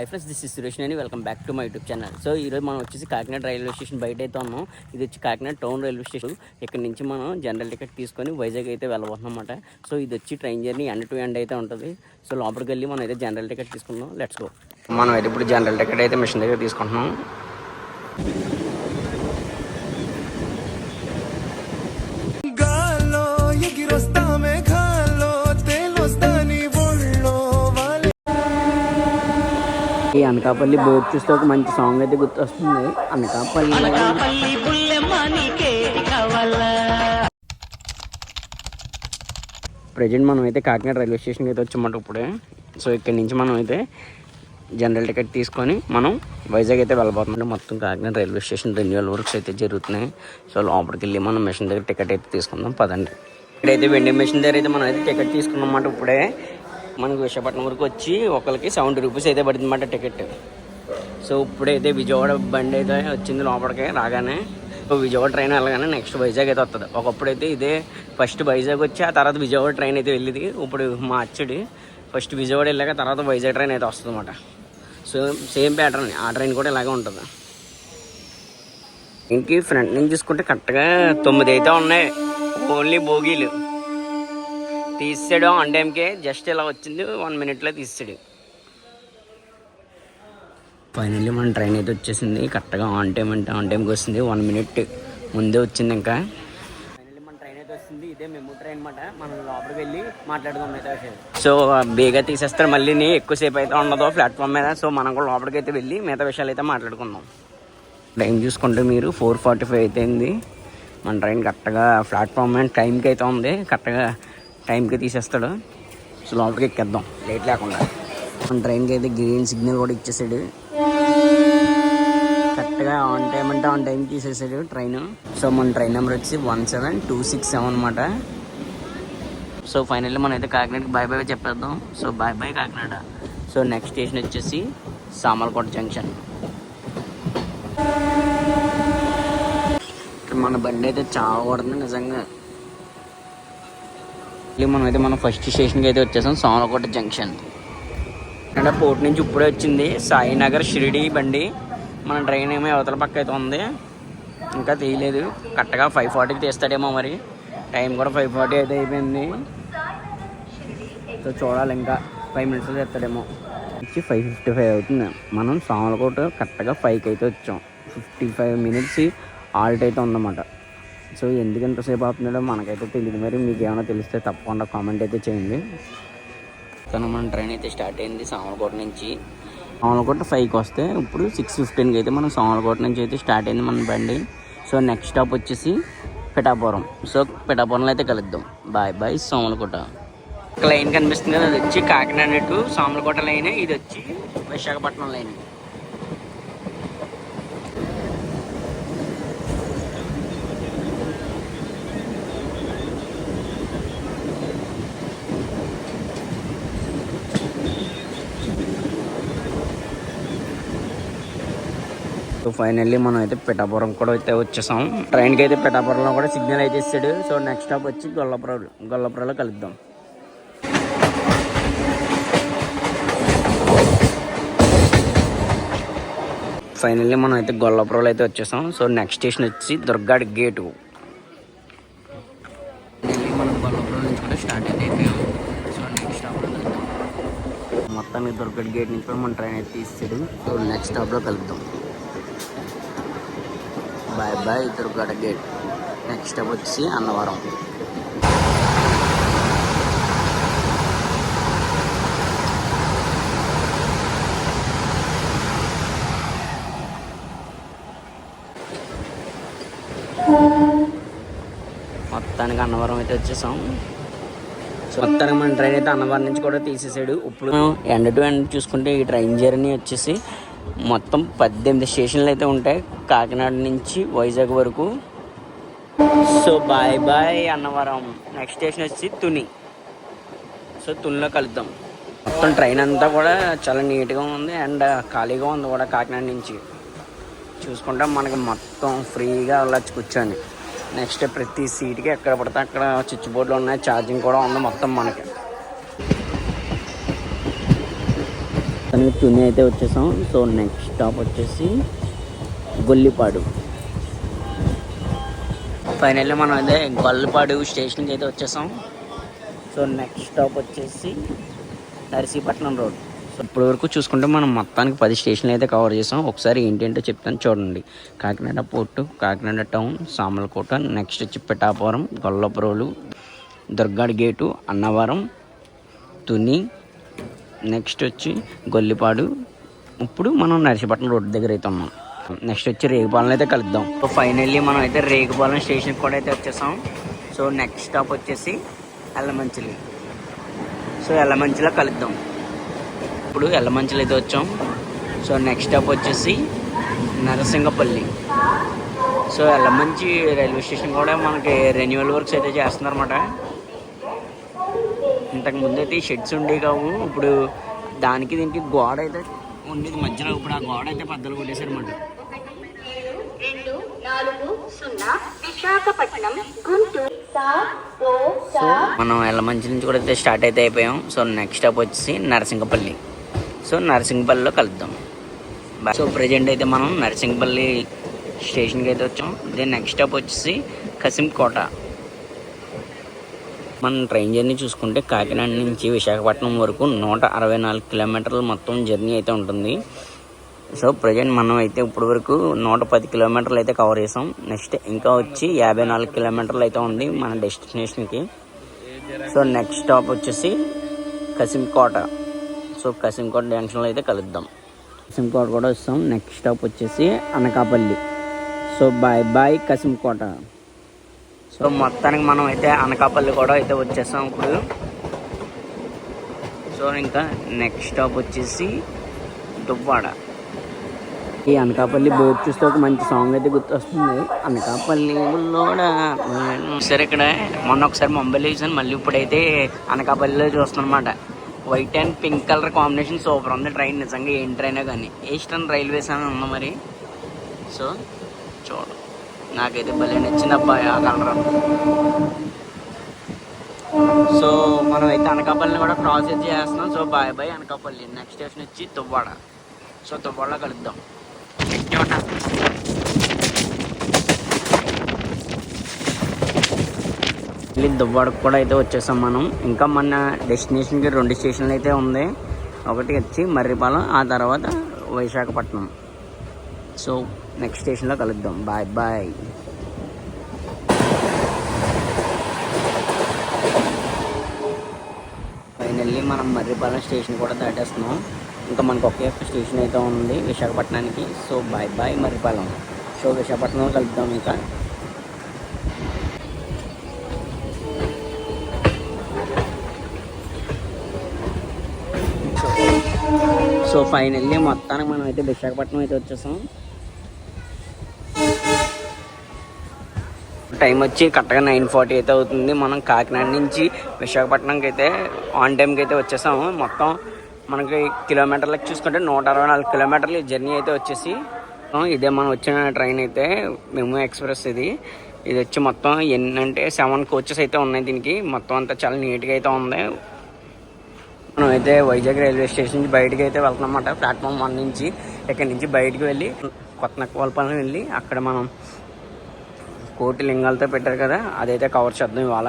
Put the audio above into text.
High friends, this is Suresh అని welcome back to my YouTube channel. So ఈరోజు మనం వచ్చేసి కాకినాడ రైల్వే స్టేషన్ బయట అయితే ఉన్నాం. ఇది వచ్చి కాకినాడ టౌన్ రైల్వే స్టేషన్. ఇక్కడ నుంచి మనం జనరల్ టికెట్ తీసుకొని వైజాగ్ అయితే వెళ్ళబోతున్నాం అన్నమాట. సో ఇది వచ్చి train journey end to end అయితే ఉంటుంది. సో లోపలికి వెళ్ళి మనం అయితే జనరల్ టికెట్ తీసుకుందాం. Let's go. మనం అయితే ఇప్పుడు జనరల్ టికెట్ అయితే మిషన్ దగ్గర తీసుకుంటున్నాం. ఈ అనకాపల్లి బోర్డు చూస్తే ఒక మంచి సాంగ్ అయితే గుర్తొస్తుంది. అనకాపల్లి ప్రజెంట్ మనం అయితే కాకినాడ రైల్వే స్టేషన్కి అయితే వచ్చామంట ఇప్పుడే. సో ఇక్కడ నుంచి మనం అయితే జనరల్ టికెట్ తీసుకొని మనం వైజాగ్ అయితే వెళ్ళబోతున్నాం. మొత్తం Kakinada railway station renewal works అయితే జరుగుతున్నాయి. సో లోపలికి వెళ్ళి మనం మిషన్ దగ్గర టికెట్ అయితే తీసుకుందాం. పదండి. ఇక్కడైతే వెండింగ్ మిషన్ దగ్గర అయితే మనం అయితే టికెట్ తీసుకున్నాం అన్నమాట. ఇప్పుడే మనకు విశాఖపట్నం వరకు వచ్చి ఒకరికి 70 రూపీస్ అయితే పడుతుంది అన్నమాట టికెట్. సో ఇప్పుడైతే విజయవాడ బండి అయితే వచ్చింది లోపలికి రాగానే. విజయవాడ ట్రైన్ వెళ్ళగానే నెక్స్ట్ వైజాగ్ అయితే వస్తుంది. ఒకప్పుడైతే ఇదే ఫస్ట్ వైజాగ్ వచ్చి ఆ తర్వాత విజయవాడ ట్రైన్ అయితే వెళ్ళింది. ఇప్పుడు మార్చడి ఫస్ట్ విజయవాడ వెళ్ళాక తర్వాత వైజాగ్ ట్రైన్ అయితే వస్తుంది అన్నమాట. సో సేమ్ ప్యాటర్న్, ఆ ట్రైన్ కూడా ఇలాగే ఉంటుంది. ఇంక ఫ్రంట్ నుంచి చూసుకుంటే కరెక్ట్గా 9 అయితే ఉన్నాయి. ఓన్లీ బోగీలు తీసాడు ఆన్ టైంకే. జస్ట్ ఇలా వచ్చింది 1 మినిట్లో తీసాడు. ఫైనల్లీ మన ట్రైన్ అయితే వచ్చేసింది. కరెక్ట్గా ఆన్ టైం అంటే ఆన్ టైంకి వస్తుంది. 1 మినిట్ ముందే వచ్చింది. ఇంకా ఫైనల్లీ మన ట్రైన్ అయితే వస్తుంది. ఇదే మెమూ ట్రైన్ అనమాట. మనం లోపలికి వెళ్ళి మాట్లాడుదాం అయితే. సో బేగా తీసేస్తారు, మళ్ళీ ఎక్కువసేపు అయితే ఉండదు ప్లాట్ఫామ్ మీద. సో మనం కూడా లోపలికి అయితే వెళ్ళి మిగతా విషయాలు అయితే మాట్లాడుకుందాం. టైం చూసుకుంటే మీరు 4:45 అయితే అయింది. మన ట్రైన్ కరెక్ట్గా ప్లాట్ఫామ్ మీద టైంకి అయితే ఉంది. కరెక్ట్గా టైంకి తీసేస్తాడు. సో లోపలికి ఎక్కేద్దాం లేట్ లేకుండా. మన ట్రైన్కి అయితే గ్రీన్ సిగ్నల్ కూడా ఇచ్చేసాడు. కరెక్ట్గా ఆన్ టైం అంటే ఆన్ టైంకి తీసేసాడు ట్రైన్. సో మన ట్రైన్ నెంబర్ వచ్చి 17267 అనమాట. సో ఫైనల్లీ మనం అయితే కాకినాడకి బాయ్ బాయ్ చెప్పేద్దాం. So bye bye Kakinada. So next station వచ్చేసి సామర్లకోట జంక్షన్. మన బండి అయితే చాలా కొడుతుంది నిజంగా. మనం ఫస్ట్ స్టేషన్కి అయితే వచ్చేసాం, సామర్లకోట జంక్షన్. అంటే పోర్ట్ నుంచి ఇప్పుడే వచ్చింది సాయినగర్ షిరిడి బండి. మన ట్రైన్ ఏమో అవతల పక్క అయితే ఉంది, ఇంకా తీయలేదు. కరెక్ట్గా 5:40కి తీస్తాడేమో మరి. టైం కూడా 5:40 అయితే అయిపోయింది. సో చూడాలి, ఇంకా 5 మినిట్స్లో తీస్తాడేమో. వచ్చి 5:55 అవుతుంది. మనం సామర్లకోట కరెక్ట్గా 5కి అయితే వచ్చాం. 55 మినిట్స్ ఆల్ట్ అయితే ఉందన్నమాట. సో ఎందుకు ఎంతసేపు అవుతున్నాడో మనకైతే తెలియదు. మరి మీకు ఏమైనా తెలిస్తే తప్పకుండా కామెంట్ అయితే చేయండి. కానీ మన ట్రైన్ అయితే స్టార్ట్ అయింది సామర్లకోట నుంచి. సామర్లకోట 5కి వస్తే ఇప్పుడు 6:15కి అయితే మనం సామర్లకోట నుంచి అయితే స్టార్ట్ అయింది మన బండి. సో నెక్స్ట్ స్టాప్ వచ్చేసి పిఠాపురం. సో పిఠాపురంలో అయితే కలుద్దాం. Bye bye Samarlakota. లైన్ కనిపిస్తుంది కదా, అది వచ్చి కాకినాడ టు సామర్లకోట లైన్, ఇది వచ్చి విశాఖపట్నం లైన్. సో ఫైనల్లీ మనం అయితే పిఠాపురం కూడా అయితే వచ్చేసాం. ట్రైన్కి అయితే పిఠాపురంలో కూడా సిగ్నల్ అయితే ఇస్తాడు. సో నెక్స్ట్ స్టాప్ వచ్చి గొల్లపురంలో కలుద్దాం. ఫైనల్లీ మనం అయితే గొల్లపురంలో అయితే వచ్చేసాం. సో నెక్స్ట్ స్టేషన్ వచ్చి దుర్గాడి గేటు. మనం గొల్లపురం నుంచి కూడా స్టార్ట్ అయితే అయిపోయాం. సో నెక్స్ట్ స్టాప్లో కలుద్దాం. మొత్తానికి దుర్గాడి గేట్ నుంచి కూడా మన ట్రైన్ అయితే తీస్తాడు. సో నెక్స్ట్ స్టాప్లో కలుద్దాం. Bye bye Durgada gate. Next stop వచ్చి అన్నవరం. మొత్తానికి అన్నవరం అయితే వచ్చేసాం. సో మొత్తానికి మన ట్రైన్ అయితే అన్నవరం నుంచి కూడా తీసేసాడు. ఇప్పుడు ఎండ్ టు ఎండ్ చూసుకుంటే ఈ ట్రైన్ జర్నీ వచ్చేసి మొత్తం 18 స్టేషన్లు అయితే ఉంటాయి కాకినాడ నుంచి వైజాగ్ వరకు. So bye bye Annavaram. Next station వచ్చి తుని. సో తునిలో కలుద్దాం. మొత్తం ట్రైన్ అంతా కూడా చాలా నీట్గా ఉంది అండ్ ఖాళీగా ఉంది కూడా. కాకినాడ నుంచి చూసుకుంటే మనకి మొత్తం ఫ్రీగా వెళ్ళచ్చు కూర్చొని. నెక్స్ట్ ప్రతి సీట్కి ఎక్కడ పడితే అక్కడ స్విచ్ బోర్డులు ఉన్నాయి, ఛార్జింగ్ కూడా ఉంది మొత్తం మనకి. తనకి తుని అయితే వచ్చేసాం. సో నెక్స్ట్ స్టాప్ వచ్చేసి గొల్లిపాడు. ఫైనల్లీ మనం అయితే గొల్లిపాడు స్టేషన్కి అయితే వచ్చేసాం. సో నెక్స్ట్ స్టాప్ వచ్చేసి నర్సీపట్నం రోడ్. సో ఇప్పటి వరకు చూసుకుంటే మనం మొత్తానికి 10 స్టేషన్లు అయితే కవర్ చేసాం. ఒకసారి ఏంటంటే చెప్తాను చూడండి. Kakinada port, Kakinada town, Samalkot, next వచ్చి పిఠాపురం, గొల్లపురోలు, దుర్గాడి గేటు, అన్నవరం, తుని, నెక్స్ట్ వచ్చి గొల్లిపాడు. ఇప్పుడు మనం నర్సీపట్నం రోడ్ దగ్గర అయితే ఉన్నాం. నెక్స్ట్ వచ్చి రేగుపాలెం అయితే కలుద్దాం. సో ఫైనల్లీ మనం అయితే రేగుపాలెం స్టేషన్కి కూడా అయితే వచ్చేసాం. సో నెక్స్ట్ స్టాప్ వచ్చేసి ఎల్లమంచిలి. సో ఎల్లమంచిలో కలుద్దాం. ఇప్పుడు ఎల్లమంచిలో అయితే వచ్చాం. సో నెక్స్ట్ స్టాప్ వచ్చేసి నరసింగపల్లి. సో ఎల్లమంచి రైల్వే స్టేషన్ కూడా మనకి రెన్యువల్ వర్క్స్ అయితే చేస్తున్నారన్నమాట. ఇంతకుముందు అయితే ఈ షెడ్స్ ఉండేవి కావు. ఇప్పుడు దానికి దీనికి గోడ అయితే ఉండేది మధ్యలో. ఇప్పుడు ఆ గోడ అయితే బద్దలు కొట్టేశారన్నమాట. సో మనం ఎల్లమంచి నుంచి కూడా అయితే స్టార్ట్ అయితే అయిపోయాం. సో నెక్స్ట్ స్టాప్ వచ్చేసి నరసింగపల్లి. సో నరసింగపల్లిలో కలుద్దాం. సో ప్రజెంట్ అయితే మనం నరసింగపల్లి స్టేషన్కి అయితే వచ్చాం. దెన్ నెక్స్ట్ స్టాప్ వచ్చేసి కసింకోట. మనం ట్రైన్ జర్నీ చూసుకుంటే కాకినాడ నుంచి విశాఖపట్నం వరకు 164 కిలోమీటర్లు మొత్తం జర్నీ అయితే ఉంటుంది. సో ప్రజెంట్ మనం అయితే ఇప్పటి వరకు 110 కిలోమీటర్లు అయితే కవర్ చేసాం. నెక్స్ట్ ఇంకా వచ్చి 54 కిలోమీటర్లు అయితే ఉంది మన డెస్టినేషన్కి. సో నెక్స్ట్ స్టాప్ వచ్చేసి కసింకోట. సో కసింకోట జంక్షన్లో అయితే కలుద్దాం. కసింకోట కూడా వస్తాం. నెక్స్ట్ స్టాప్ వచ్చేసి Anakapalli. So bye bye Kasimkota. So మొత్తానికి మనం అయితే అనకాపల్లి కూడా అయితే వచ్చేసాం ఇప్పుడు. సో ఇంకా నెక్స్ట్ స్టాప్ వచ్చేసి దువ్వాడ. ఈ అనకాపల్లి బోర్డు చూస్తే ఒక మంచి సాంగ్ అయితే గుర్తొస్తుంది. అనకాపల్లి ఊళ్ళోడా. సరే ఇక్కడ మొన్న ఒకసారి ముంబైలో చూసాను, మళ్ళీ ఇప్పుడైతే అనకాపల్లిలో చూస్తున్నాను అనమాట. White and pink colour combination super ఉంది. ట్రైన్ నిజంగా ఏం ట్రైనే కానీ ఈస్టర్న్ రైల్వేస్ అని ఉంది మరి. సో చూడు, నాకైతే భలే నచ్చింది అబ్బాయి ఆ కలర్. సో మనం అయితే అనకాపల్లిని కూడా క్రాస్ అయితే చేస్తున్నాం. So bye bye Anakapalli. Next station వచ్చి దువ్వాడ. సో దువ్వాడలో కలుద్దాం. మళ్ళీ దువ్వాడకు కూడా అయితే వచ్చేసాం మనం. ఇంకా మన డెస్టినేషన్కి 2 స్టేషన్లు అయితే ఉంది. ఒకటి వచ్చి మర్రిపాలెం, ఆ తర్వాత విశాఖపట్నం. సో నెక్స్ట్ స్టేషన్లో కలుద్దాం. Bye bye. ఫైనల్లీ మనం మర్రిపాలెం స్టేషన్ కూడా దాటేస్తున్నాం. ఇంకా మనకు ఒకే ఒక స్టేషన్ అయితే ఉంది విశాఖపట్నానికి. So bye bye Marripalem. So విశాఖపట్నంలో కలుద్దాం ఇంకా. సో ఫైనల్లీ మొత్తానికి మనం అయితే విశాఖపట్నం అయితే వచ్చేసాం. టైం వచ్చి కరెక్ట్గా 9:40 అయితే అవుతుంది. మనం కాకినాడ నుంచి విశాఖపట్నంకి అయితే ఆన్ టైంకి అయితే వచ్చేసాము. మొత్తం మనకి కిలోమీటర్లకు చూసుకుంటే 164 కిలోమీటర్లు జర్నీ అయితే వచ్చేసి. ఇదే మనం వచ్చిన ట్రైన్ అయితే మెమో ఎక్స్ప్రెస్. ఇది వచ్చి మొత్తం ఎన్నంటే 7 కోచెస్ అయితే ఉన్నాయి దీనికి. మొత్తం అంతా చాలా నీట్గా అయితే ఉంది. మనం అయితే వైజాగ్ రైల్వే స్టేషన్ నుంచి బయటకు అయితే వెళ్తున్నాం అన్నమాట. ప్లాట్ఫామ్ 1 నుంచి ఇక్కడి నుంచి బయటకు వెళ్ళి కొత్తనక్కవలపాలెం వెళ్ళి అక్కడ మనం కోటి లింగాలతో పెట్టారు కదా, అదైతే కవర్ చేద్దాం ఇవాళ.